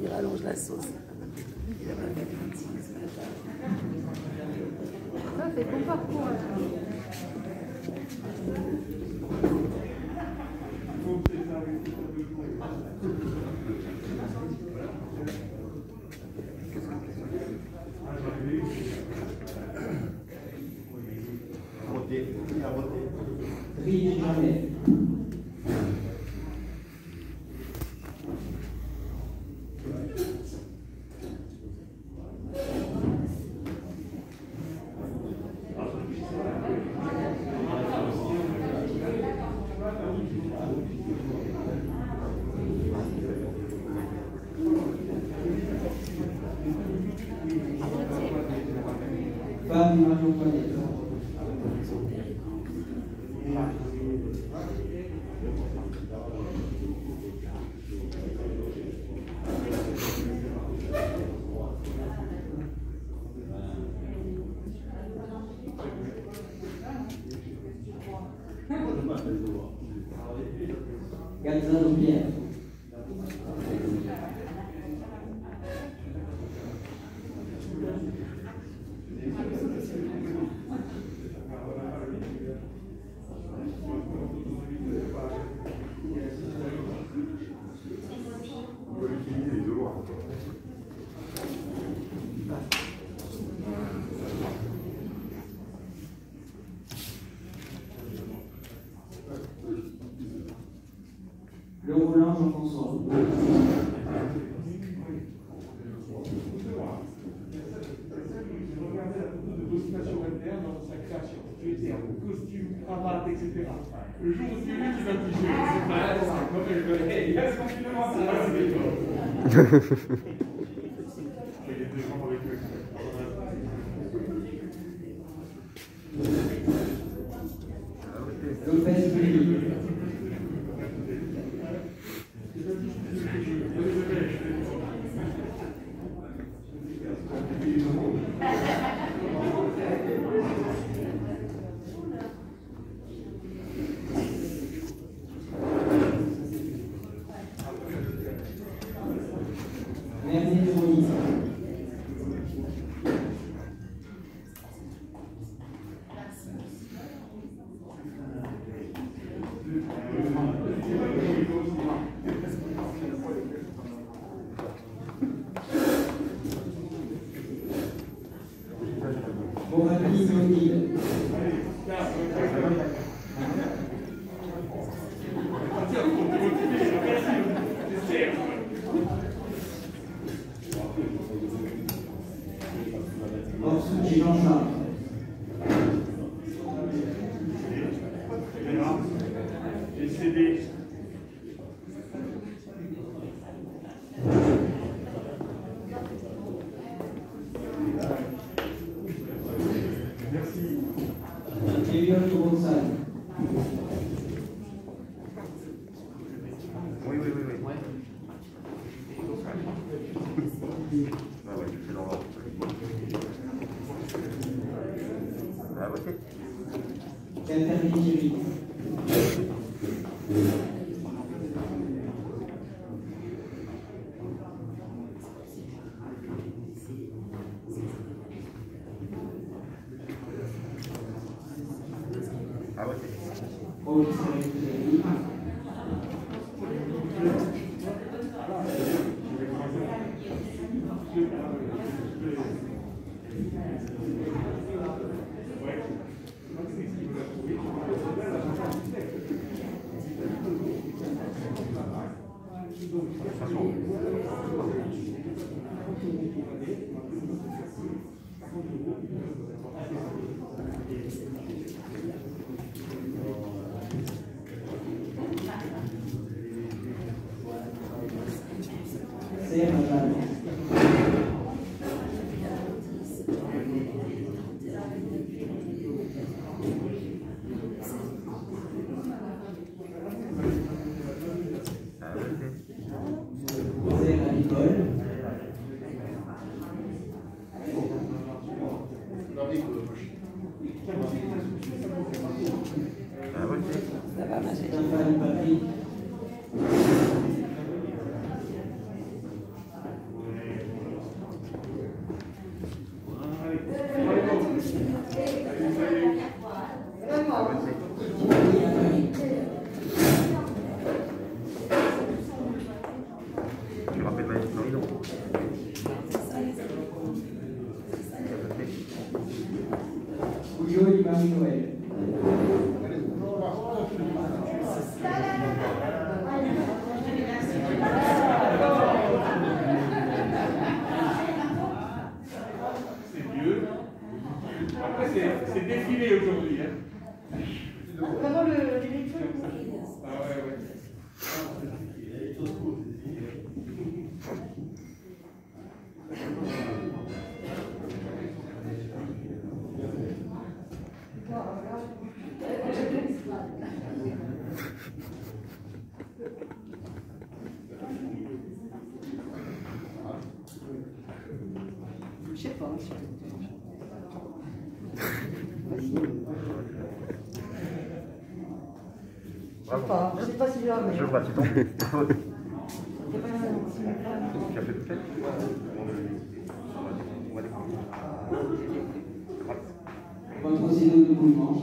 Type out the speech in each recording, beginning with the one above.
Il rallonge la sauce. Il a pas fait de bêtises. Ça, c'est bon parcours. Rive jamais. Femme Marion Panet. Galzano Pierre. Le Roland Jean-François. Dans sa création, tu étais en costume, cravate, etc. Le jour où tu es tu vas toucher, c'est pas ça, comme je veux. Hey, il y a ce confinement, ça va, c'est d'accord. Il y a des gens avec eux. Lopez Bully. Merveille Moïse. Morali Monil. Orsucci Jean-Charles. J'ai cédé. Merci. Eliot Gonçalves. Oui. Ah ouais, je fais dans l'ordre. Ah ouais. Catherine Thierry. Ah ouais. Paul Thierry. C'est un Marie-Noël. C'est mieux. Après, c'est défilé aujourd'hui. Hein. Comment l'électron? Ah ouais, ouais. Je sais pas. Je sais pas si je vais. Je vois, tu tombes. C'est pas grave. Tu as fait peut-être. On va procéder au mouvement.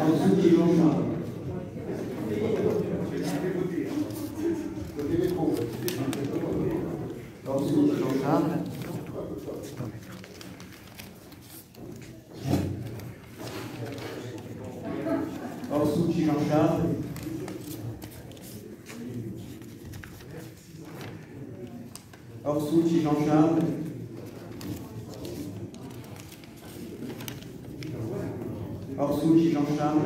Ensuite, ils vont faire. Ensuite, Jean-Charles. Ensuite, Jean-Charles. Ensuite, Jean-Charles. Ensuite, Jean-Charles.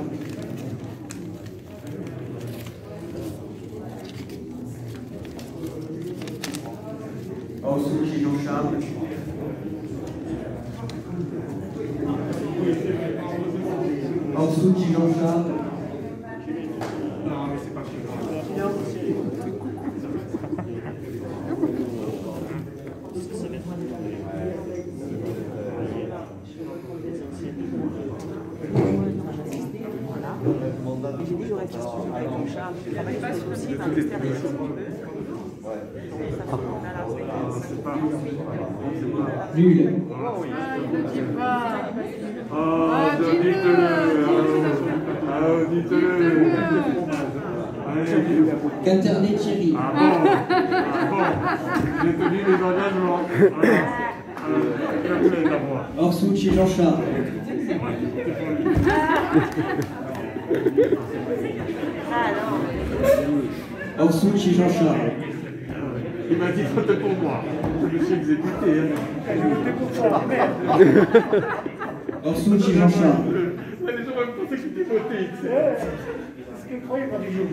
Ensuite, Jean-Charles. Ensuite, Jean-Charles. Non, mais c'est pas chez J'ai dit j'aurais question avec mon Charles. Je ne travaille pas sur le site à l'extérieur. Nul. Ne dis pas. Ah, dites-le. Dites-le. Quinternet Thierry. Ah bon. J'ai tenu les engagements. Je voulais l'avoir. Ensuite, Jean-Charles. Ensuite, Jean-Charles. Il m'a dit voter pour moi. Je me suis exécuté. J'ai voté pour toi. Ensuite, Jean-Charles. Les gens m'ont pensé que j'étais voté. C'est ce que croyait pas du jour.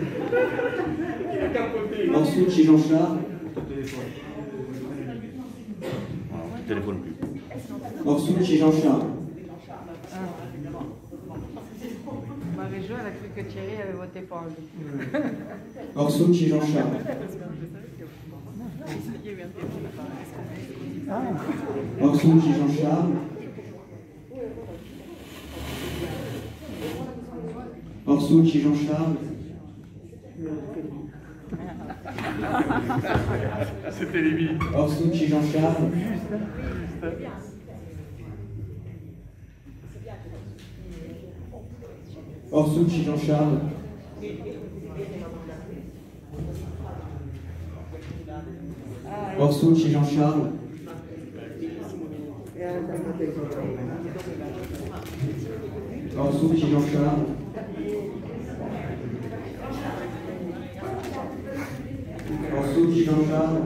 Il a capoté. Ensuite, Jean-Charles. Téléphone plus. Ensuite, Jean-Charles. Marie-Jo, elle a cru que Thierry avait voté pour lui. Ensuite, Jean-Charles. Ensuite, Jean-Charles. Ensuite, Jean-Charles. C'était limite. Ensuite, Jean-Charles. Ensuite, Jean-Charles. Ensuite, Jean-Charles. Ensuite, Jean-Charles. Ensuite, Jean-Charles.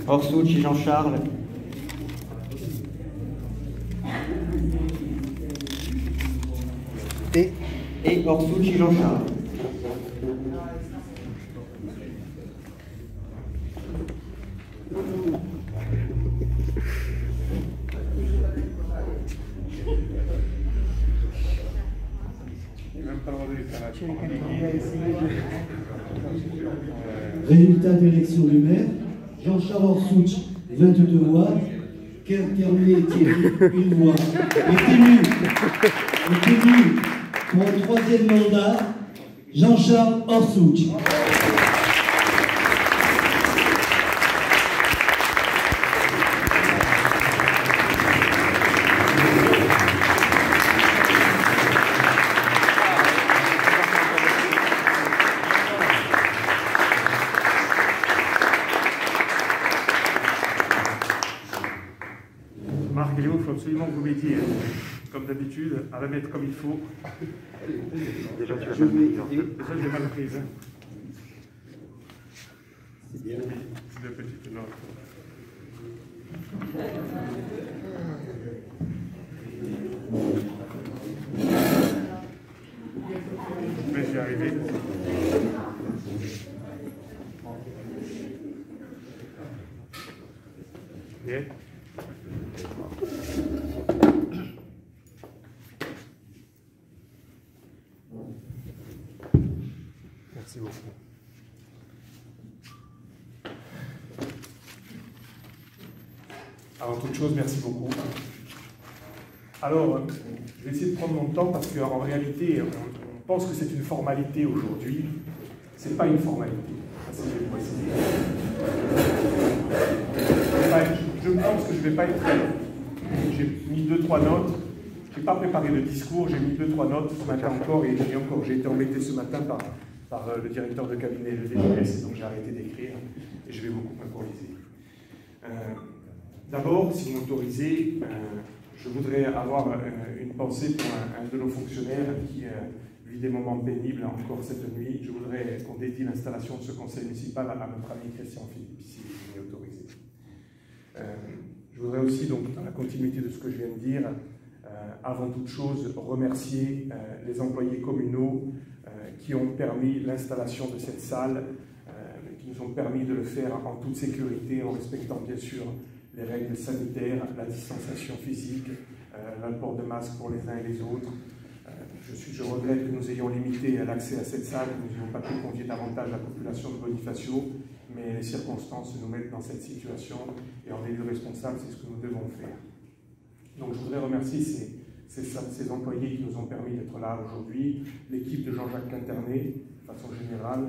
Ensuite, Jean-Charles. Et ensuite, Jean-Charles. Résultat d'élection du maire, Jean-Charles Orsuch, 22 voix, qu'interné Thierry Hunois est élu pour un troisième mandat, Jean-Charles Orsouch. Marc et Léo, il faut absolument que vous mettiez, comme d'habitude, à la mettre comme il faut. Déjà, tu l'as mal prise. Déjà, j'ai mal prise. Hein. C'est bien. C'est de petites notes. Mais j'y arrivé. Bien. Merci beaucoup. Avant toute chose, merci beaucoup. Alors, je vais essayer de prendre mon temps parce qu'en réalité, on pense que c'est une formalité aujourd'hui. Ce n'est pas une formalité. Ça, c'est le préciser. Je pense que je ne vais pas être très long. J'ai mis 2-3 notes. Je n'ai pas préparé de discours, j'ai mis 2-3 notes ce matin encore, et j'ai été embêté ce matin par le directeur de cabinet, le DGS, donc j'ai arrêté d'écrire, et je vais beaucoup improviser. D'abord, si vous m'autorisez, je voudrais avoir une pensée pour un de nos fonctionnaires qui vit des moments pénibles encore cette nuit. Je voudrais qu'on dédie l'installation de ce conseil municipal à notre ami Christian Philippe, si vous m'autorisez. Je voudrais aussi, donc, dans la continuité de ce que je viens de dire, avant toute chose, remercier les employés communaux qui ont permis l'installation de cette salle, qui nous ont permis de le faire en toute sécurité, en respectant bien sûr les règles sanitaires, la distanciation physique, le port de masque pour les uns et les autres. Je regrette que nous ayons limité l'accès à cette salle, que nous n'ayons pas pu convier davantage la population de Bonifacio, mais les circonstances nous mettent dans cette situation, et en élu responsable, c'est ce que nous devons faire. Donc je voudrais remercier ces employés qui nous ont permis d'être là aujourd'hui, l'équipe de Jean-Jacques Quinternet, de façon générale,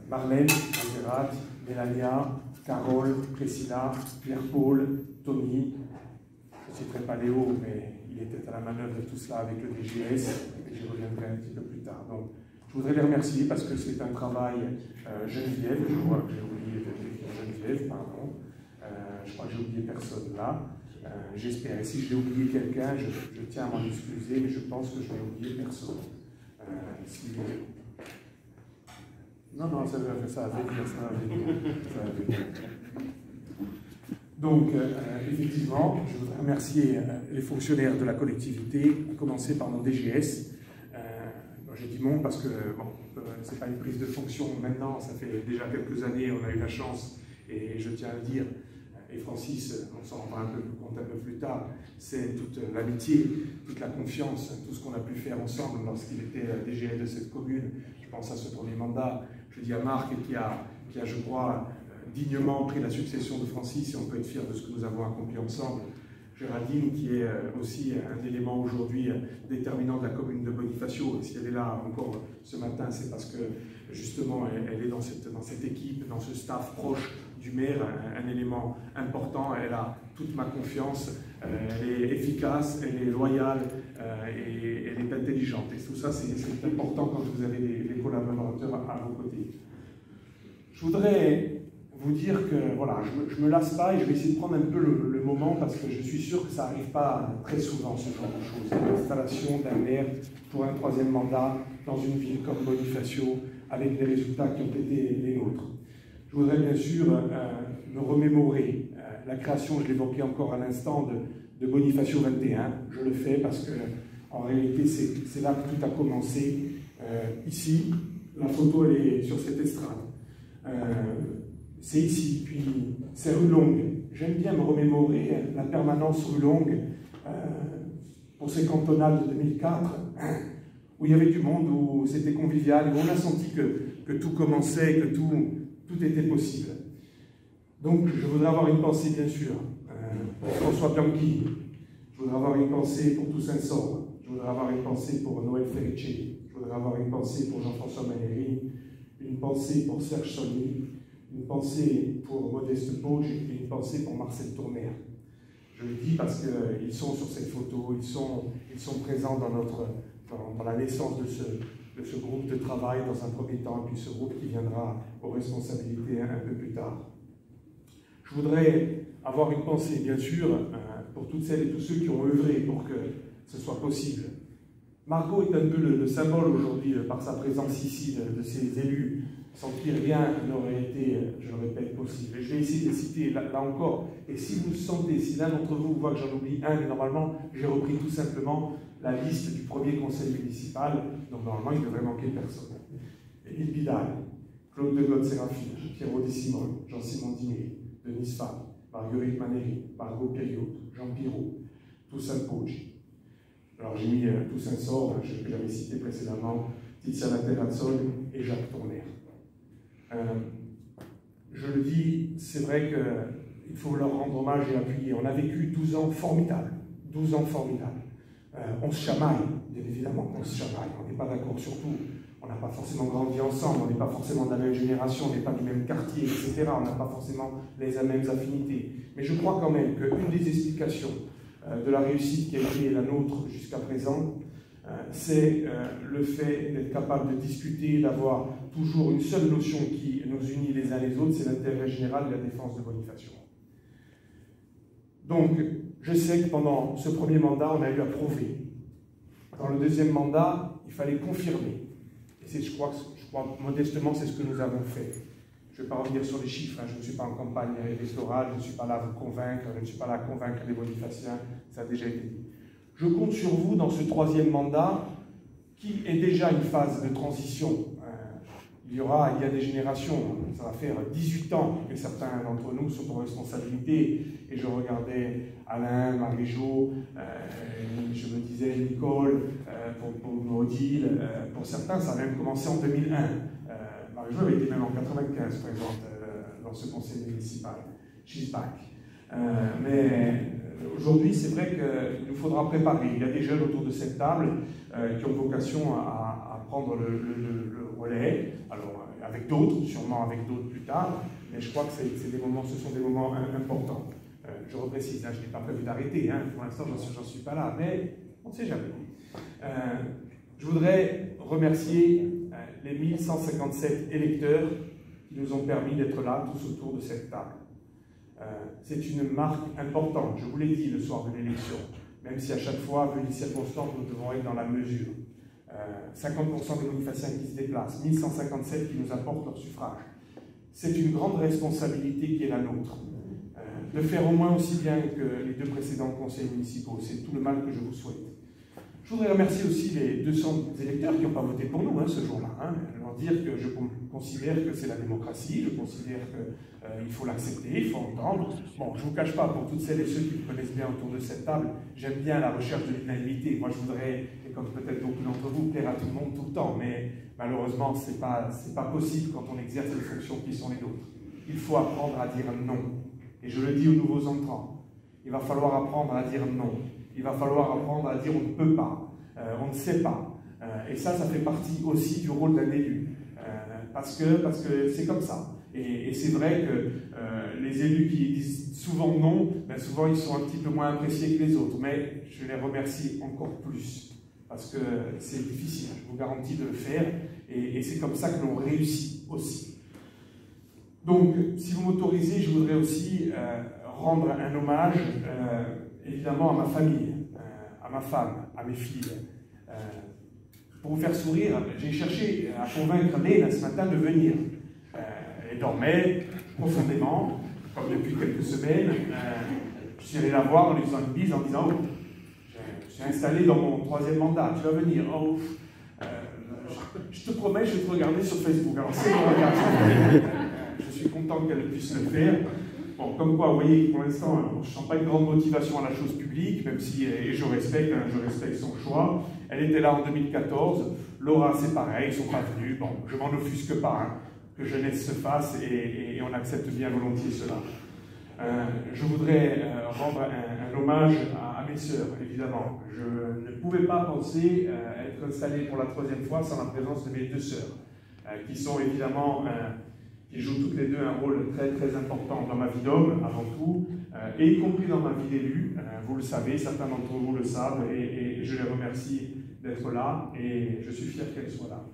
Marlène, Angérat, Mélania, Carole, Priscilla, Pierre-Paul, Tony, je ne citerai pas Léo, mais il était à la manœuvre de tout cela avec le DGS, et j'y reviendrai un petit peu plus tard. Donc, je voudrais les remercier parce que c'est un travail Geneviève, je vois que j'ai oublié Geneviève, pardon, je crois que j'ai oublié personne là. J'espère. Et si j'ai oublié quelqu'un, je tiens à m'en excuser, mais je pense que je n'ai oublié personne. Non, ça va venir. Donc, effectivement, je voudrais remercier les fonctionnaires de la collectivité, à commencer par mon DGS. J'ai dit mon parce que, bon, c'est pas une prise de fonction maintenant, ça fait déjà quelques années, on a eu la chance, et je tiens à le dire, et Francis, on s'en rendra compte un peu plus tard, c'est toute l'amitié, toute la confiance, tout ce qu'on a pu faire ensemble lorsqu'il était DGS de cette commune. Je pense à ce premier mandat. Je dis à Marc qui a, je crois, dignement pris la succession de Francis, et on peut être fier de ce que nous avons accompli ensemble. Géraldine, qui est aussi un élément aujourd'hui déterminant de la commune de Bonifacio. Si elle est là encore ce matin, c'est parce que justement elle est dans cette équipe, dans ce staff proche du maire, un élément important. Elle a toute ma confiance, elle est efficace, elle est loyale et elle est intelligente. Et tout ça, c'est important quand vous avez des collaborateurs à vos côtés. Je voudrais vous dire que voilà, je ne me lasse pas et je vais essayer de prendre un peu le moment parce que je suis sûr que ça n'arrive pas très souvent, ce genre de choses. L'installation d'un maire pour un troisième mandat dans une ville comme Bonifacio avec les résultats qui ont été les nôtres. Je voudrais bien sûr me remémorer la création, je l'évoquais encore à l'instant, de Bonifacio 21. Je le fais parce que en réalité c'est là que tout a commencé. Ici, la photo elle est sur cette estrade. C'est ici, puis c'est rue Longue. J'aime bien me remémorer la permanence rue Longue pour ces cantonales de 2004, où il y avait du monde, où c'était convivial, où on a senti que tout commençait, que tout était possible. Donc je voudrais avoir une pensée bien sûr pour François Bianchi. Je voudrais avoir une pensée pour Toussaint Sorbe. Je voudrais avoir une pensée pour Noël Ferice. Je voudrais avoir une pensée pour Jean-François Manéry. Une pensée pour Serge Sonny. Une pensée pour Modeste Pauge et une pensée pour Marcel Tournaire. Je le dis parce qu'ils sont sur cette photo, ils sont présents dans la naissance de ce groupe de travail dans un premier temps, et puis ce groupe qui viendra aux responsabilités un peu plus tard. Je voudrais avoir une pensée, bien sûr, pour toutes celles et tous ceux qui ont œuvré pour que ce soit possible. Margot est un peu le symbole aujourd'hui, par sa présence ici, de ces élus, sans qui rien n'aurait été, je le répète, possible. Et je vais essayer de citer là encore, et si vous le sentez, si l'un d'entre vous voit que j'en oublie un, mais normalement, j'ai repris tout simplement la liste du premier conseil municipal, donc normalement, il ne devrait manquer personne. Émile Bidal, Claude de God-Séraphine, Pierrot Dessimone, Jean-Simon Diné, Denise Fabre, Marguerite Manéry, Margot Périot, Jean Pirot, Toussaint Pauge. Alors j'ai mis Toussaint Sorbe, que j'avais cité précédemment, Tiziana Terrazzol et Jacques Tournaire. Je le dis, c'est vrai qu'il faut leur rendre hommage et appuyer. On a vécu 12 ans formidables. 12 ans formidables. On se chamaille, bien évidemment, on se chamaille. On n'est pas d'accord sur tout. On n'a pas forcément grandi ensemble, on n'est pas forcément de la même génération, on n'est pas du même quartier, etc. On n'a pas forcément les mêmes affinités. Mais je crois quand même qu'une des explications de la réussite qui a été la nôtre jusqu'à présent, c'est le fait d'être capable de discuter, d'avoir toujours une seule notion qui nous unit les uns les autres, c'est l'intérêt général et la défense de Bonifacio. Donc, je sais que pendant ce premier mandat, on a eu à prouver. Dans le deuxième mandat, il fallait confirmer. Et je crois modestement, c'est ce que nous avons fait. Je ne vais pas revenir sur les chiffres, hein, je ne suis pas en campagne électorale, je ne suis pas là à vous convaincre, je ne suis pas là à convaincre les bonifaciens, ça a déjà été dit. Je compte sur vous dans ce troisième mandat, qui est déjà une phase de transition. Il y a des générations, ça va faire 18 ans que certains d'entre nous sont en responsabilité, et je regardais Alain, Marie-Jo, je me disais Nicole, pour Odile, pour certains ça a même commencé en 2001. Marie-Jo avait été même en 95 présente dans ce conseil municipal. She's back. Mais aujourd'hui, c'est vrai qu'il nous faudra préparer. Il y a des jeunes autour de cette table qui ont vocation à prendre le relais, alors avec d'autres, sûrement avec d'autres plus tard, mais je crois que ce sont des moments importants. Je reprécise, hein, je n'ai pas prévu d'arrêter, hein, pour l'instant j'en suis pas là, mais on ne sait jamais. Je voudrais remercier les 1157 électeurs qui nous ont permis d'être là, tous autour de cette table. C'est une marque importante, je vous l'ai dit le soir de l'élection, même si à chaque fois, vu les circonstances, nous devons être dans la mesure. 50% des bonifaciens qui se déplacent, 1157 qui nous apportent leur suffrage. C'est une grande responsabilité qui est la nôtre. De faire au moins aussi bien que les deux précédents conseils municipaux, c'est tout le mal que je vous souhaite. Je voudrais remercier aussi les 200 électeurs qui n'ont pas voté pour nous ce jour-là. Leur dire que je considère que c'est la démocratie, je considère qu'il faut l'accepter, il faut entendre. Bon, je ne vous cache pas, pour toutes celles et ceux qui me connaissent bien autour de cette table, j'aime bien la recherche de l'unanimité. Moi, je voudrais, et comme peut-être beaucoup d'entre vous, plaire à tout le monde tout le temps, mais malheureusement, ce n'est pas possible quand on exerce les fonctions qui sont les nôtres. Il faut apprendre à dire non. Et je le dis aux nouveaux entrants, il va falloir apprendre à dire non. Il va falloir apprendre à dire on ne peut pas, on ne sait pas. Et ça fait partie aussi du rôle d'un élu. Parce que c'est comme ça. Et c'est vrai que les élus qui disent souvent non, souvent ils sont un petit peu moins appréciés que les autres. Mais je les remercie encore plus. Parce que c'est difficile, je vous garantis de le faire. Et c'est comme ça que l'on réussit aussi. Donc, si vous m'autorisez, je voudrais aussi rendre un hommage, évidemment, à ma famille, à ma femme, à mes filles. Pour vous faire sourire, j'ai cherché à convaincre Léna ce matin de venir. Elle dormait profondément, comme depuis quelques semaines. Je suis allé la voir en lui faisant une bise, en disant « Oh, je suis installé dans mon troisième mandat, tu vas venir. Oh, je te promets, je vais te regarder sur Facebook. » Alors, c'est mon regard sur Facebook. Je suis content qu'elle puisse le faire. Bon, comme quoi, vous voyez, pour l'instant, je ne sens pas une grande motivation à la chose publique, même si, et je respecte son choix. Elle était là en 2014. Laura, c'est pareil, ils ne sont pas venus. Bon, je m'en offusque pas, que jeunesse se fasse et on accepte bien volontiers cela. Je voudrais rendre un hommage à mes sœurs, évidemment. Je ne pouvais pas penser être installé pour la 3e fois sans la présence de mes 2 sœurs, qui sont évidemment, qui jouent toutes les 2 un rôle très très important dans ma vie d'homme, avant tout, et y compris dans ma vie d'élu. Vous le savez, certains d'entre vous le savent, et je les remercie d'être là, et je suis fier qu'elles soient là.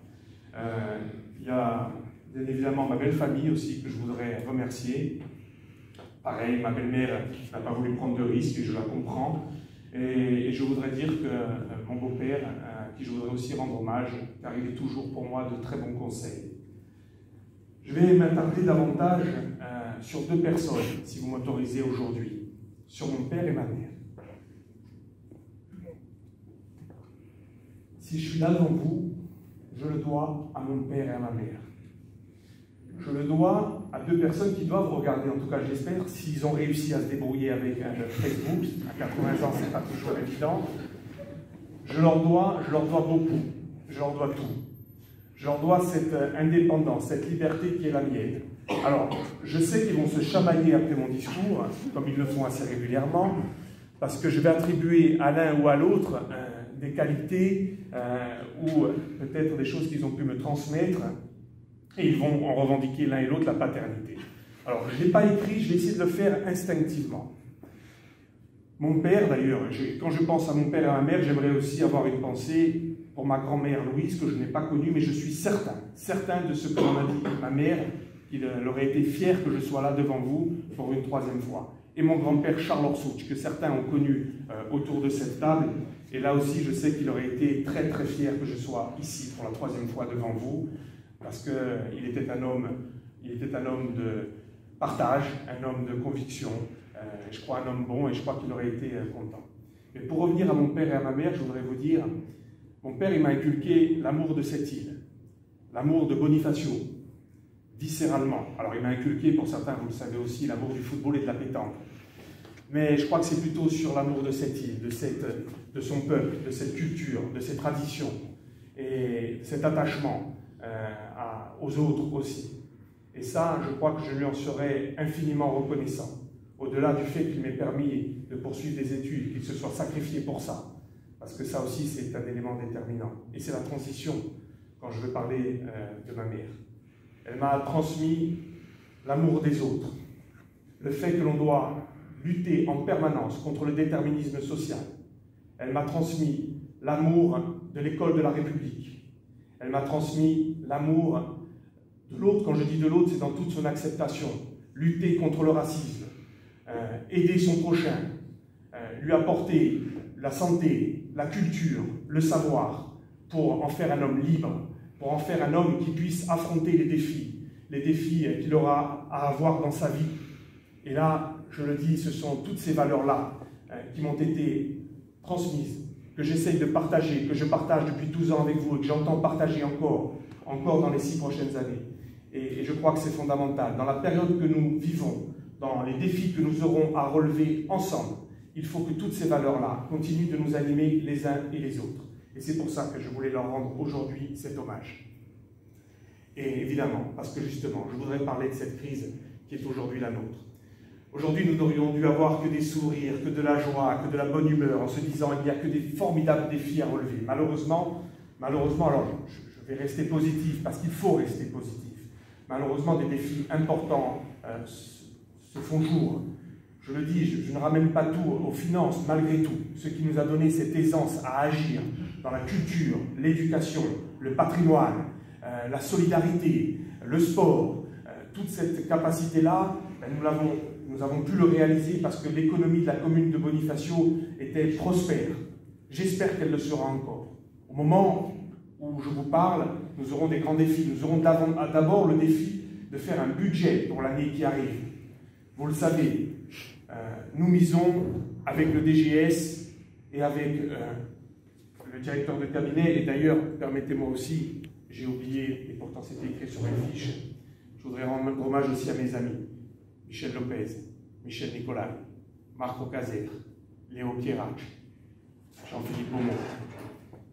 Il y a bien évidemment ma belle famille aussi que je voudrais remercier. Pareil, ma belle-mère n'a pas voulu prendre de risques et je la comprends. Et je voudrais dire que mon beau-père, qui je voudrais aussi rendre hommage, car il est toujours pour moi de très bons conseils. Je vais m'attarder davantage sur 2 personnes, si vous m'autorisez aujourd'hui, sur mon père et ma mère. Si je suis là devant vous, je le dois à mon père et à ma mère. Je le dois à 2 personnes qui doivent regarder, en tout cas j'espère, s'ils ont réussi à se débrouiller avec Facebook. À 80 ans, c'est pas toujours évident. Je leur dois beaucoup. Je leur dois tout. Je leur dois cette indépendance, cette liberté qui est la mienne. Alors, je sais qu'ils vont se chamailler après mon discours, comme ils le font assez régulièrement, parce que je vais attribuer à l'un ou à l'autre des qualités ou peut-être des choses qu'ils ont pu me transmettre, et ils vont en revendiquer l'un et l'autre la paternité. Alors, je ne l'ai pas écrit, je vais essayer de le faire instinctivement. Mon père, d'ailleurs, quand je pense à mon père et à ma mère, j'aimerais aussi avoir une pensée pour ma grand-mère Louise, que je n'ai pas connue, mais je suis certain de ce que m'en a dit ma mère, qu'il aurait été fier que je sois là devant vous pour une 3e fois. Et mon grand-père Charles Orsouch, que certains ont connu autour de cette table, et là aussi je sais qu'il aurait été très très fier que je sois ici pour la 3e fois devant vous, parce qu'il était un homme de partage, un homme de conviction, je crois un homme bon, et je crois qu'il aurait été content. Mais pour revenir à mon père et à ma mère, je voudrais vous dire, mon père il m'a inculqué l'amour de cette île, l'amour de Bonifacio, viscéralement. Alors il m'a inculqué, pour certains vous le savez aussi, l'amour du football et de la pétanque. Mais je crois que c'est plutôt sur l'amour de cette île, de son peuple, de cette culture, de ses traditions, et cet attachement aux autres aussi. Et ça, je crois que je lui en serai infiniment reconnaissant, au-delà du fait qu'il m'ait permis de poursuivre des études, qu'il se soit sacrifié pour ça, parce que ça aussi c'est un élément déterminant. Et c'est la transition, quand je veux parler de ma mère. Elle m'a transmis l'amour des autres, le fait que l'on doit lutter en permanence contre le déterminisme social. Elle m'a transmis l'amour de l'école de la République. Elle m'a transmis l'amour de l'autre. Quand je dis de l'autre, c'est dans toute son acceptation. Lutter contre le racisme, aider son prochain, lui apporter la santé, la culture, le savoir, pour en faire un homme libre, pour en faire un homme qui puisse affronter les défis qu'il aura à avoir dans sa vie. Et là, je le dis, ce sont toutes ces valeurs-là qui m'ont été transmises, que j'essaye de partager, que je partage depuis 12 ans avec vous et que j'entends partager encore dans les 6 prochaines années. Et je crois que c'est fondamental. Dans la période que nous vivons, dans les défis que nous aurons à relever ensemble, il faut que toutes ces valeurs-là continuent de nous animer les uns et les autres. Et c'est pour ça que je voulais leur rendre aujourd'hui cet hommage. Et évidemment, parce que justement, je voudrais parler de cette crise qui est aujourd'hui la nôtre. Aujourd'hui, nous n'aurions dû avoir que des sourires, que de la joie, que de la bonne humeur, en se disant qu'il n'y a que des formidables défis à relever. Malheureusement, alors je vais rester positif, parce qu'il faut rester positif. Malheureusement, des défis importants se font jour. Je le dis, je ne ramène pas tout aux finances, malgré tout. Ce qui nous a donné cette aisance à agir dans la culture, l'éducation, le patrimoine, la solidarité, le sport, toute cette capacité-là, nous avons pu le réaliser parce que l'économie de la commune de Bonifacio était prospère. J'espère qu'elle le sera encore. Au moment où je vous parle, nous aurons des grands défis. Nous aurons d'abord le défi de faire un budget pour l'année qui arrive. Vous le savez, nous misons avec le DGS et avec le directeur de cabinet, et d'ailleurs, permettez-moi aussi, j'ai oublié, et pourtant c'était écrit sur mes fiches, je voudrais rendre hommage aussi à mes amis, Michel Lopez, Michel Nicolai, Marco Caser, Léo Pierrac, Jean-Philippe Beaumont.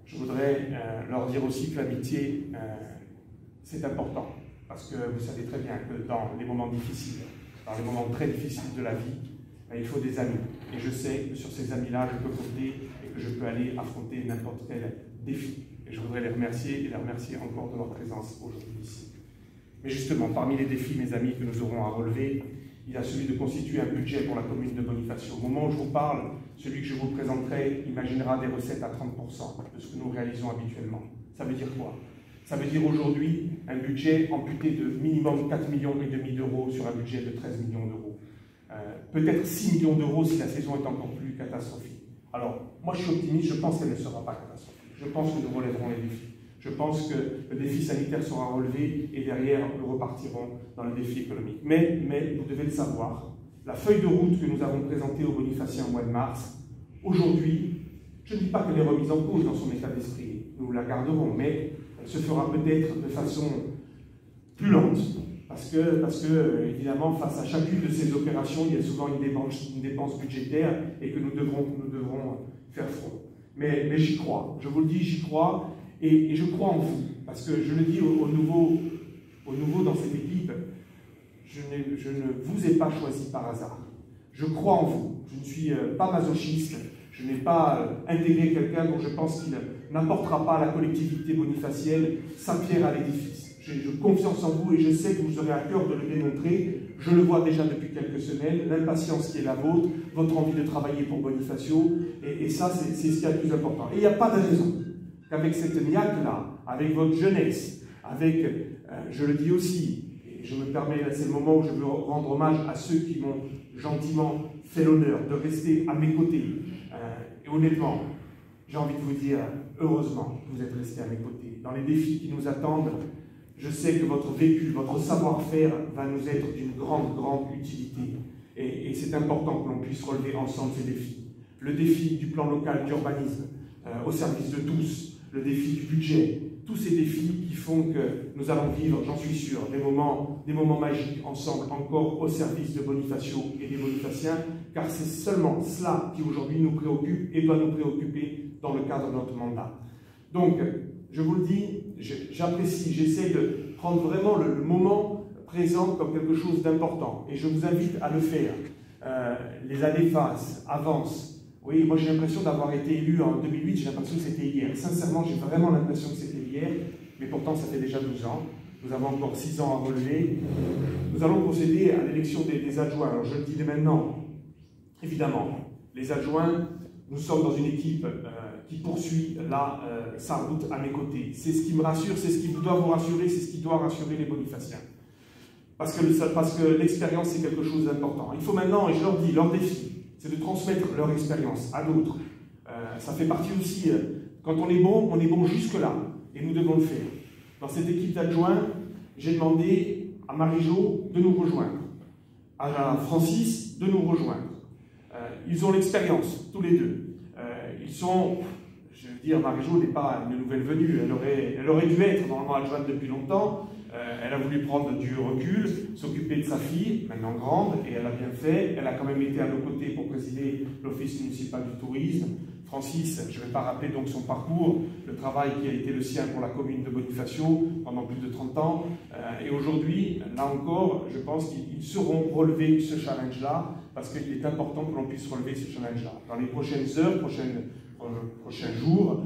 Je voudrais leur dire aussi que l'amitié, c'est important, parce que vous savez très bien que dans les moments difficiles, dans les moments très difficiles de la vie, il faut des amis. Et je sais que sur ces amis-là, je peux compter et que je peux aller affronter n'importe quel défi. Et je voudrais les remercier et les remercier encore de leur présence aujourd'hui ici. Mais justement, parmi les défis, mes amis, que nous aurons à relever, il y a celui de constituer un budget pour la commune de Bonifacio. Au moment où je vous parle, celui que je vous présenterai imaginera des recettes à 30% de ce que nous réalisons habituellement. Ça veut dire quoi? Ça veut dire aujourd'hui un budget amputé de minimum 4,5 millions d'euros sur un budget de 13 millions d'euros. Peut-être 6 millions d'euros si la saison est encore plus catastrophique. Alors, moi je suis optimiste, je pense qu'elle ne sera pas catastrophique. Je pense que nous relèverons les défis. Je pense que le défi sanitaire sera relevé et derrière, nous repartirons dans le défi économique. Mais vous devez le savoir, la feuille de route que nous avons présentée au Bonifacien au mois de mars, aujourd'hui, je ne dis pas qu'elle est remise en cause dans son état d'esprit, nous la garderons, mais elle se fera peut-être de façon plus lente, parce que, évidemment, face à chacune de ces opérations, il y a souvent une dépense budgétaire et que nous devrons faire front. Mais j'y crois, je vous le dis, j'y crois, et je crois en vous, parce que je le dis aux nouveaux dans cette équipe, je ne vous ai pas choisi par hasard. Je crois en vous, je ne suis pas masochiste, je n'ai pas intégré quelqu'un dont je pense qu'il n'apportera pas à la collectivité bonifacienne sa pierre à l'édifice. J'ai confiance en vous et je sais que vous aurez à cœur de le démontrer. Je le vois déjà depuis quelques semaines, l'impatience qui est la vôtre, votre envie de travailler pour Bonifacio, et ça, c'est ce qui est le plus important. Et il n'y a pas de raison qu'avec cette niaque-là, avec votre jeunesse, avec, je le dis aussi, et je me permets, c'est le moment où je veux rendre hommage à ceux qui m'ont gentiment fait l'honneur de rester à mes côtés. Et honnêtement, j'ai envie de vous dire, heureusement que vous êtes restés à mes côtés. Dans les défis qui nous attendent, je sais que votre vécu, votre savoir-faire va nous être d'une grande, grande utilité. Et c'est important que l'on puisse relever ensemble ces défis. Le défi du plan local d'urbanisme, au service de tous, le défi du budget, tous ces défis qui font que nous allons vivre, j'en suis sûr, des moments magiques ensemble, encore au service de Bonifacio et des Bonifaciens, car c'est seulement cela qui aujourd'hui nous préoccupe et doit nous préoccuper dans le cadre de notre mandat. Donc, je vous le dis, j'apprécie, j'essaie de prendre vraiment le moment présent comme quelque chose d'important, et je vous invite à le faire. Les années passent, avancent. Oui, moi j'ai l'impression d'avoir été élu en 2008, j'ai l'impression que c'était hier. Sincèrement, j'ai vraiment l'impression que c'était hier, mais pourtant ça fait déjà 12 ans. Nous avons encore 6 ans à relever. Nous allons procéder à l'élection des adjoints. Alors je le dis dès maintenant, évidemment, les adjoints, nous sommes dans une équipe qui poursuit sa route à mes côtés. C'est ce qui me rassure, c'est ce qui doit vous rassurer, c'est ce qui doit rassurer les Bonifaciens. Parce que l'expérience, c'est quelque chose d'important. Il faut maintenant, et je leur dis, leur défi, c'est de transmettre leur expérience à d'autres. Ça fait partie aussi, quand on est bon jusque-là, et nous devons le faire. Dans cette équipe d'adjoints, j'ai demandé à Marie-Jo de nous rejoindre, à Francis de nous rejoindre. Ils ont l'expérience, tous les deux. Ils sont, je veux dire, Marie-Jo n'est pas une nouvelle venue, elle aurait dû être normalement adjointe depuis longtemps. Elle a voulu prendre du recul, s'occuper de sa fille, maintenant grande, et elle a bien fait. Elle a quand même été à nos côtés pour présider l'Office municipal du tourisme. Francis, je ne vais pas rappeler donc son parcours, le travail qui a été le sien pour la commune de Bonifacio pendant plus de 30 ans. Et aujourd'hui, là encore, je pense qu'ils sauront relever ce challenge-là, parce qu'il est important que l'on puisse relever ce challenge-là. Dans les prochaines heures, prochains jours,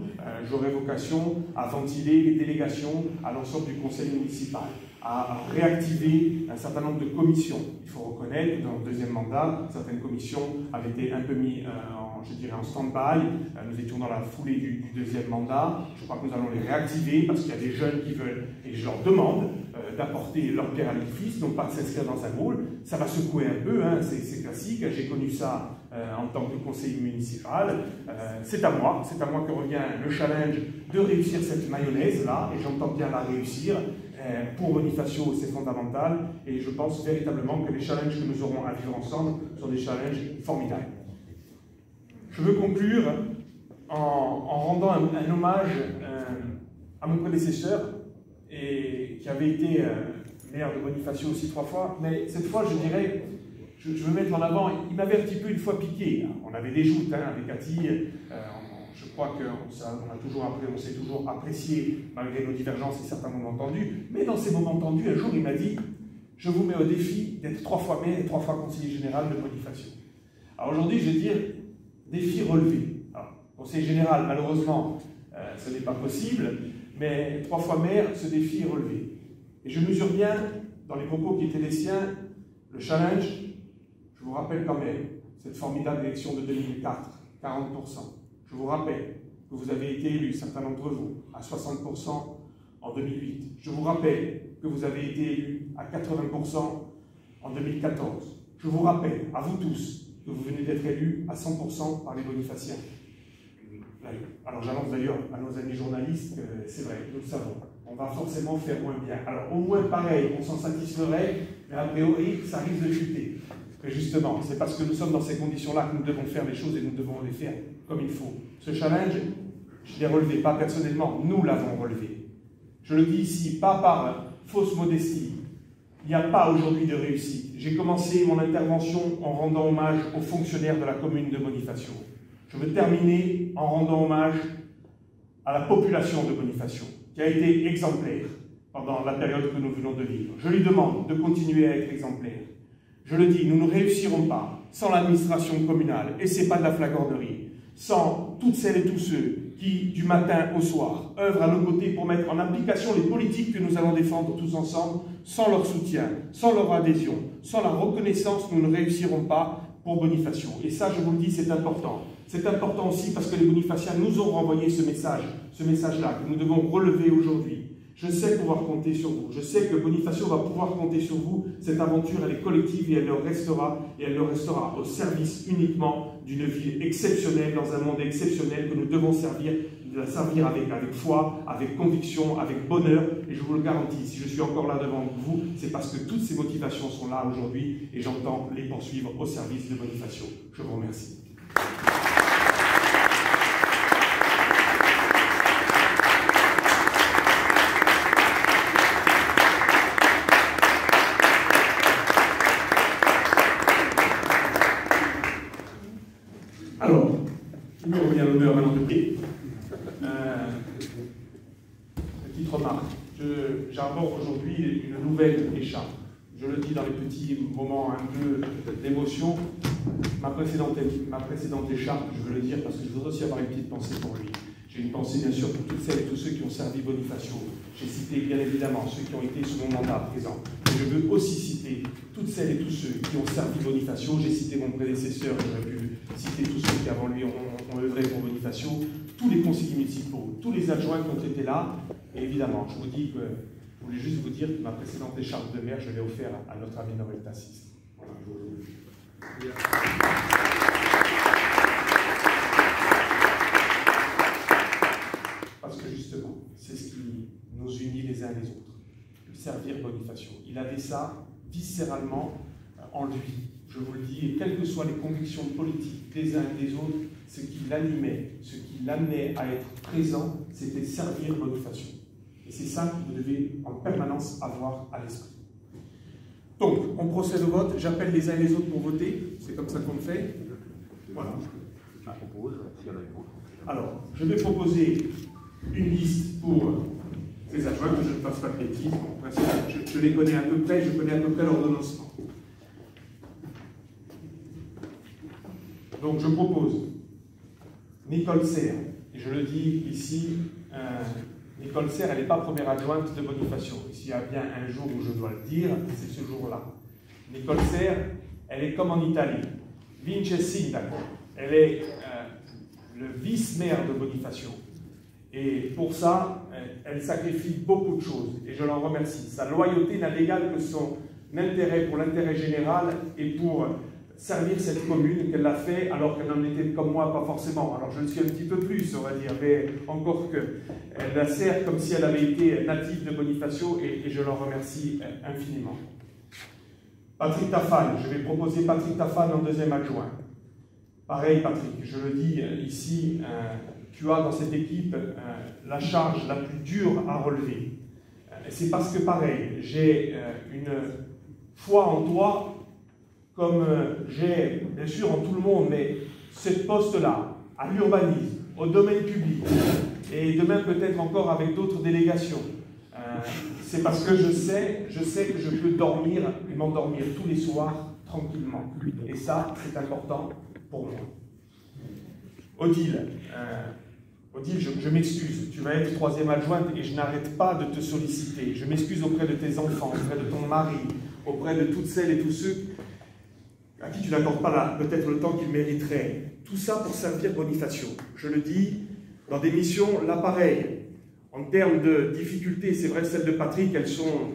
j'aurai vocation à ventiler les délégations à l'ensemble du conseil municipal, à réactiver un certain nombre de commissions. Il faut reconnaître que dans le deuxième mandat, certaines commissions avaient été un peu mises en stand-by. Nous étions dans la foulée du deuxième mandat. Je crois que nous allons les réactiver parce qu'il y a des jeunes qui veulent, et je leur demande d'apporter leur pierre à l'édifice, non pas de s'inscrire dans un rôle. Ça va secouer un peu, hein, c'est classique. J'ai connu ça en tant que conseiller municipal. C'est à moi que revient le challenge de réussir cette mayonnaise-là, et j'entends bien la réussir. Pour Bonifacio, c'est fondamental, et je pense véritablement que les challenges que nous aurons à vivre ensemble sont des challenges formidables. Je veux conclure en rendant un hommage à mon prédécesseur, et qui avait été maire de Bonifacio aussi 3 fois, mais cette fois, je dirais, je veux mettre en avant, il m'avait un petit peu une fois piqué. On avait des joutes avec Cathy, je crois qu'on s'est toujours apprécié malgré nos divergences et certains moments tendus, mais dans ces moments tendus, un jour il m'a dit, je vous mets au défi d'être 3 fois maire et 3 fois conseiller général de Bonifacio. Alors aujourd'hui, je vais dire défi relevé. Alors, conseiller général, malheureusement, ce n'est pas possible, mais 3 fois maire, ce défi est relevé. Et je mesure bien, dans les propos qui étaient les siens, le challenge. Je vous rappelle quand même cette formidable élection de 2004, 40%. Je vous rappelle que vous avez été élu, certains d'entre vous, à 60% en 2008. Je vous rappelle que vous avez été élu à 80% en 2014. Je vous rappelle, à vous tous, que vous venez d'être élu à 100% par les Bonifaciens. Alors j'annonce d'ailleurs à nos amis journalistes que c'est vrai, nous le savons. On va forcément faire moins bien. Alors au moins pareil, on s'en satisferait, mais a priori, ça risque de chuter. Mais justement, c'est parce que nous sommes dans ces conditions-là que nous devons faire les choses et nous devons les faire comme il faut. Ce challenge, je l'ai relevé, pas personnellement, nous l'avons relevé. Je le dis ici, pas par fausse modestie. Il n'y a pas aujourd'hui de réussite. J'ai commencé mon intervention en rendant hommage aux fonctionnaires de la commune de Bonifacio. Je veux terminer en rendant hommage à la population de Bonifacio, qui a été exemplaire pendant la période que nous venons de vivre. Je lui demande de continuer à être exemplaire. Je le dis, nous ne réussirons pas sans l'administration communale, et ce n'est pas de la flagornerie, sans toutes celles et tous ceux qui, du matin au soir, œuvrent à nos côtés pour mettre en application les politiques que nous allons défendre tous ensemble. Sans leur soutien, sans leur adhésion, sans la reconnaissance, nous ne réussirons pas pour Bonifacio. Et ça, je vous le dis, c'est important. C'est important aussi parce que les Bonifaciens nous ont renvoyé ce message-là, que nous devons relever aujourd'hui. Je sais pouvoir compter sur vous. Je sais que Bonifacio va pouvoir compter sur vous. Cette aventure, elle est collective et elle leur restera au service uniquement d'une ville exceptionnelle, dans un monde exceptionnel que nous devons servir avec foi, avec conviction, avec bonheur. Et je vous le garantis, si je suis encore là devant vous, c'est parce que toutes ces motivations sont là aujourd'hui et j'entends les poursuivre au service de Bonifacio. Je vous remercie. Alors, il me revient l'honneur maintenant de prier. Petite remarque, j'aborde aujourd'hui une nouvelle écharpe. Je le dis dans les petits moments un peu d'émotion. Ma précédente écharpe, je veux le dire parce que je voudrais aussi avoir une petite pensée pour lui. J'ai une pensée bien sûr pour toutes celles et tous ceux qui ont servi Bonifacio. J'ai cité bien évidemment ceux qui ont été sous mon mandat présent. Mais je veux aussi citer toutes celles et tous ceux qui ont servi Bonifacio. J'ai cité mon prédécesseur, j'aurais pu citer tous ceux qui avant lui ont œuvré pour Bonifacio, tous les conseillers municipaux, tous les adjoints qui ont été là. Et évidemment, je vous dis que je voulais juste vous dire que ma précédente écharpe de maire, je l'ai offert à notre ami Noël Tassis. Voilà, je vous le dis. Parce que justement, c'est ce qui nous unit les uns les autres. Servir Bonifacio. Il avait ça viscéralement en lui. Je vous le dis, et quelles que soient les convictions politiques des uns et des autres, ce qui l'animait, ce qui l'amenait à être présent, c'était servir Bonifacio. Et c'est ça que vous devez en permanence avoir à l'esprit. Donc, on procède au vote. J'appelle les uns et les autres pour voter. C'est comme ça qu'on le fait. Voilà. Alors, je vais proposer une liste pour ces adjoints, que je ne fasse pas de bêtises. En principe, je les connais à peu près, je connais à peu près l'ordonnancement. Donc, je propose Nicole Serre. Et je le dis ici, Nicole Serre, elle n'est pas première adjointe de Bonifacio. S'il y a bien un jour où je dois le dire, c'est ce jour-là. Nicole Serre, elle est comme en Italie. Vince Sindaco. Elle est le vice-maire de Bonifacio. Et pour ça, elle sacrifie beaucoup de choses. Et je l'en remercie. Sa loyauté n'a d'égal que son intérêt pour l'intérêt général et pour servir cette commune qu'elle l'a fait alors qu'elle n'en était comme moi pas forcément. Alors je le suis un petit peu plus, on va dire, mais encore que elle la sert comme si elle avait été native de Bonifacio et je l'en remercie infiniment. Patrick Tafan, je vais proposer Patrick Tafan en deuxième adjoint. Pareil Patrick, je le dis ici, tu as dans cette équipe la charge la plus dure à relever. C'est parce que pareil, j'ai une foi en toi comme j'ai, bien sûr, en tout le monde, mais ce poste-là, à l'urbanisme, au domaine public, et demain peut-être encore avec d'autres délégations, c'est parce que je sais que je peux dormir et m'endormir tous les soirs tranquillement. Et ça, c'est important pour moi. Odile, je m'excuse, tu vas être 3e adjointe et je n'arrête pas de te solliciter. Je m'excuse auprès de tes enfants, auprès de ton mari, auprès de toutes celles et tous ceux à qui tu n'accordes pas peut-être le temps qu'ils mériteraient. Tout ça pour servir Bonifacio. Je le dis, dans des missions, là pareil. En termes de difficultés, c'est vrai, celles de Patrick, elles sont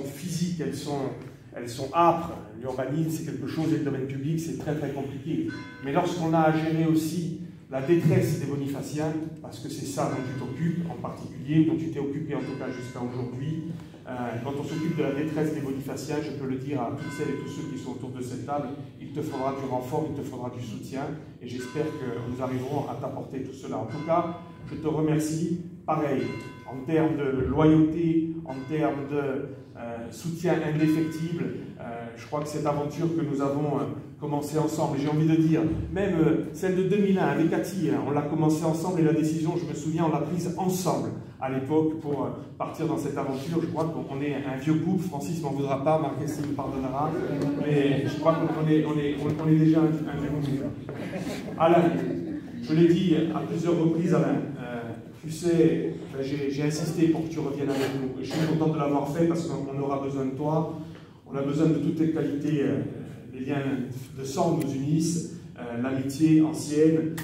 physiques, elles sont âpres. L'urbanisme, c'est quelque chose, et le domaine public, c'est très très compliqué. Mais lorsqu'on a à gérer aussi la détresse des bonifaciens, parce que c'est ça dont tu t'occupes en particulier, dont tu t'es occupé en tout cas jusqu'à aujourd'hui, quand on s'occupe de la détresse des bonifaciens, je peux le dire à toutes celles et tous ceux qui sont autour de cette table, il te faudra du renfort, il te faudra du soutien, et j'espère que nous arriverons à t'apporter tout cela. En tout cas, je te remercie, pareil, en termes de loyauté, en termes de soutien indéfectible. Je crois que cette aventure que nous avons commencé ensemble, et j'ai envie de dire, même celle de 2001 avec Cathy, on l'a commencé ensemble et la décision, je me souviens, on l'a prise ensemble à l'époque pour partir dans cette aventure. Je crois qu'on est un vieux couple, Francis m'en voudra pas, Marc-Christine me pardonnera, mais je crois qu'on est déjà un vieux couple. Alain, je l'ai dit à plusieurs reprises, Alain, tu sais, j'ai insisté pour que tu reviennes avec nous. Je suis content de l'avoir fait parce qu'on aura besoin de toi. On a besoin de toutes tes qualités. Les liens de sang nous unissent. L'amitié ancienne,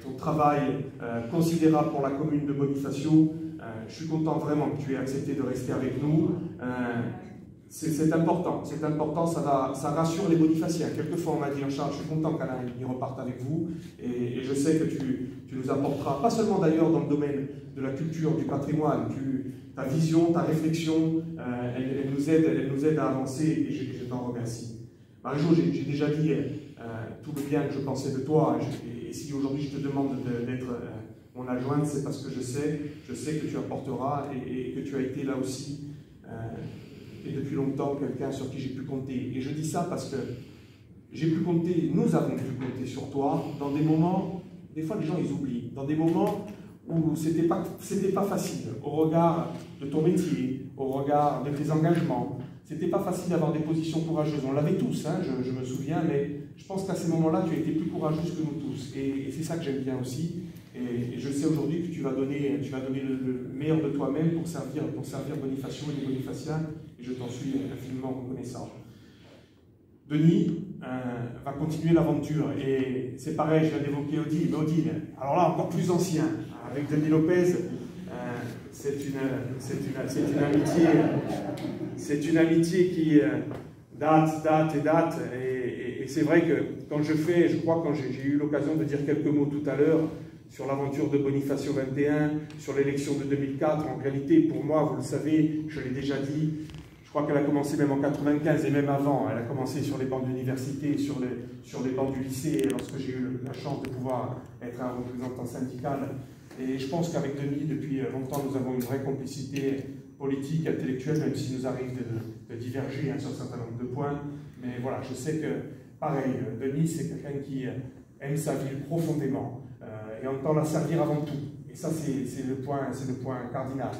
ton travail considérable pour la commune de Bonifacio. Je suis content vraiment que tu aies accepté de rester avec nous. C'est important, ça rassure les bonifaciens. Quelquefois on m'a dit, Charles, je suis content qu'Alain reparte avec vous, et je sais que tu nous apporteras, pas seulement d'ailleurs dans le domaine de la culture, du patrimoine, ta vision, ta réflexion, elle nous aide à avancer, et je t'en remercie. Marie-Jo, j'ai déjà dit tout le bien que je pensais de toi, et si aujourd'hui je te demande d'être mon adjointe, c'est parce que je sais que tu apporteras, et que tu as été là aussi, et depuis longtemps, quelqu'un sur qui j'ai pu compter. Et je dis ça parce que j'ai pu compter, nous avons pu compter sur toi dans des moments, des fois les gens ils oublient, dans des moments où c'était pas facile, au regard de ton métier, au regard de tes engagements. C'était pas facile d'avoir des positions courageuses. On l'avait tous, hein, je me souviens, mais je pense qu'à ces moments-là, tu as été plus courageuse que nous tous. Et c'est ça que j'aime bien aussi. Et je sais aujourd'hui que tu vas donner le meilleur de toi-même pour servir Bonifacio et les Bonifaciens, et je t'en suis infiniment reconnaissant. Denis va continuer l'aventure, et c'est pareil, je viens d'évoquer Odile, mais Odile, alors là encore plus ancien, avec Denis Lopez, c'est une amitié qui date, et c'est vrai que quand j'ai eu l'occasion de dire quelques mots tout à l'heure, sur l'aventure de Bonifacio 21, sur l'élection de 2004, en réalité, pour moi, vous le savez, je l'ai déjà dit, je crois qu'elle a commencé même en 95 et même avant. Elle a commencé sur les bancs de l'université, sur les bancs du lycée, lorsque j'ai eu la chance de pouvoir être un représentant syndical. Et je pense qu'avec Denis, depuis longtemps, nous avons une vraie complicité politique, intellectuelle, même s'il nous arrive de diverger sur un certain nombre de points. Mais voilà, je sais que, pareil, Denis, c'est quelqu'un qui aime sa ville profondément. Et entend la servir avant tout. Et ça, c'est le point cardinal,